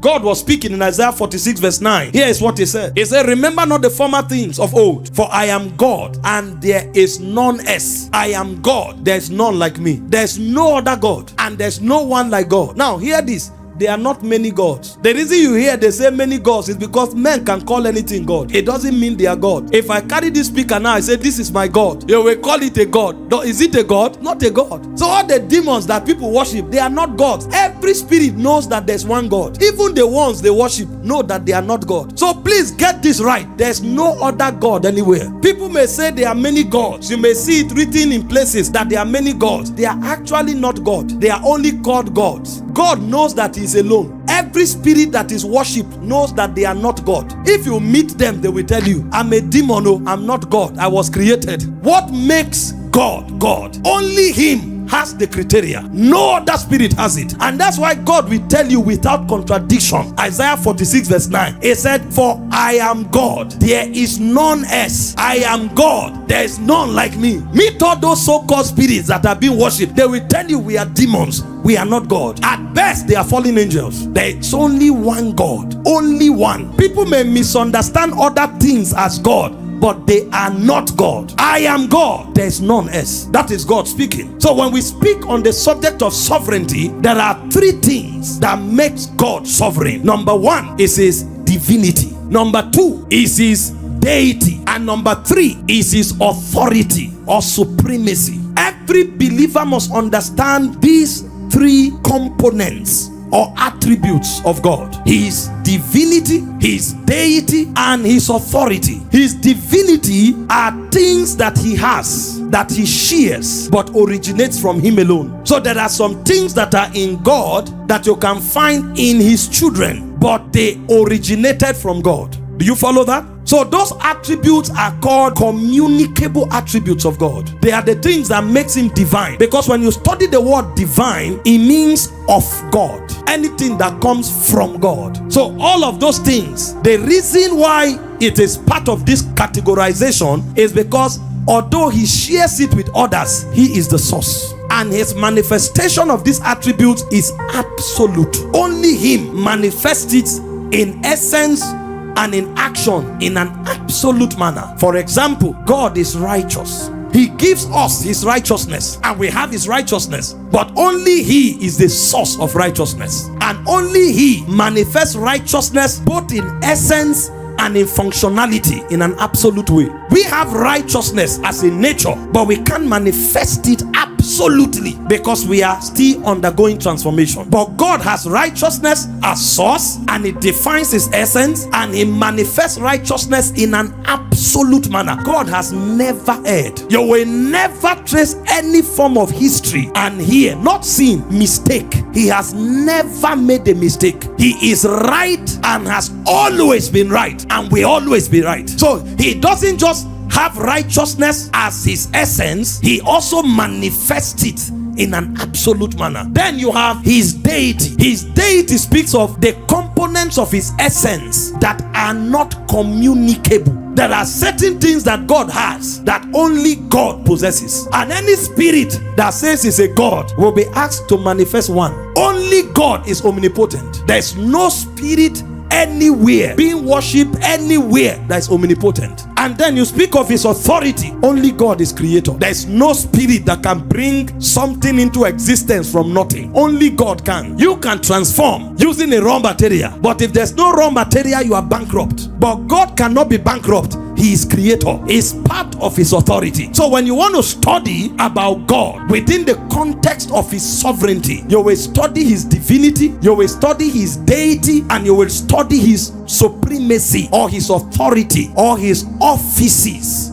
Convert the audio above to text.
God was speaking in Isaiah 46 verse 9. Here is what he said. He said, remember not the former things of old, for I am God and there is none else. I am God, there is none like me. There's no other God and there's no one like God. Now hear this. There are not many gods. The reason you hear they say many gods is because men can call anything God. It doesn't mean they are God. If I carry this speaker now, I say this is my God, you will call it a God. Is it a God? Not a God. So all the demons that people worship, they are not gods. Every spirit knows that there's one God. Even the ones they worship know that they are not God. So please get this right. There's no other God anywhere. People may say there are many gods. You may see it written in places that there are many gods. They are actually not God. They are only called gods. God knows that He is alone. Every spirit that is worshipped knows that they are not God. If you meet them, they will tell you, I'm a demon, no, I'm not God. I was created. What makes God God? Only Him has the criteria. No other spirit has it. And that's why God will tell you without contradiction. Isaiah 46 verse 9. He said, for I am God, there is none else. I am God, there is none like me. Meet all those so-called spirits that are being worshipped. They will tell you we are demons. We are not God. At best, they are fallen angels. There is only one God. Only one. People may misunderstand other things as God, but they are not God. I am God, there is none else. That is God speaking. So when we speak on the subject of sovereignty, there are three things that makes God sovereign. Number one is His divinity. Number two is His deity. And number three is His authority or supremacy. Every believer must understand these three components or attributes of God: His divinity, His deity, and His authority. His divinity are things that He has, that He shares, but originates from Him alone. So there are some things that are in God that you can find in His children, but they originated from God. Do you follow that? So those attributes are called communicable attributes of God. They are the things that makes Him divine. Because when you study the word divine, it means of God. Anything that comes from God. So all of those things, the reason why it is part of this categorization is because although He shares it with others, He is the source. And His manifestation of these attributes is absolute. Only Him manifests it in essence and in action in an absolute manner. For example, God is righteous. He gives us His righteousness and we have His righteousness, but only He is the source of righteousness, and only He manifests righteousness both in essence and in functionality in an absolute way. We have righteousness as a nature, but we can't manifest it absolutely because we are still undergoing transformation. But God has righteousness as source, and it defines His essence, and He manifests righteousness in an absolute manner. God has never erred. You will never trace any form of history and hear, not seen, mistake. He has never made a mistake. He is right and has always been right, and will always be right. So He doesn't just have righteousness as His essence, He also manifests it in an absolute manner. Then you have His deity. His deity speaks of the components of His essence that are not communicable. There are certain things that God has that only God possesses, and any spirit that says is a God will be asked to manifest one. Only God is omnipotent. There is no spirit anywhere being worshipped anywhere that is omnipotent. And then you speak of His authority. Only God is creator. There is no spirit that can bring something into existence from nothing. Only God can. You can transform using a raw material, but if there's no raw material, you are bankrupt. But God cannot be bankrupt. He is creator. It's part of His authority. So when you want to study about God within the context of His sovereignty, you will study His divinity, you will study His deity, and you will study His supremacy or His authority or His offices.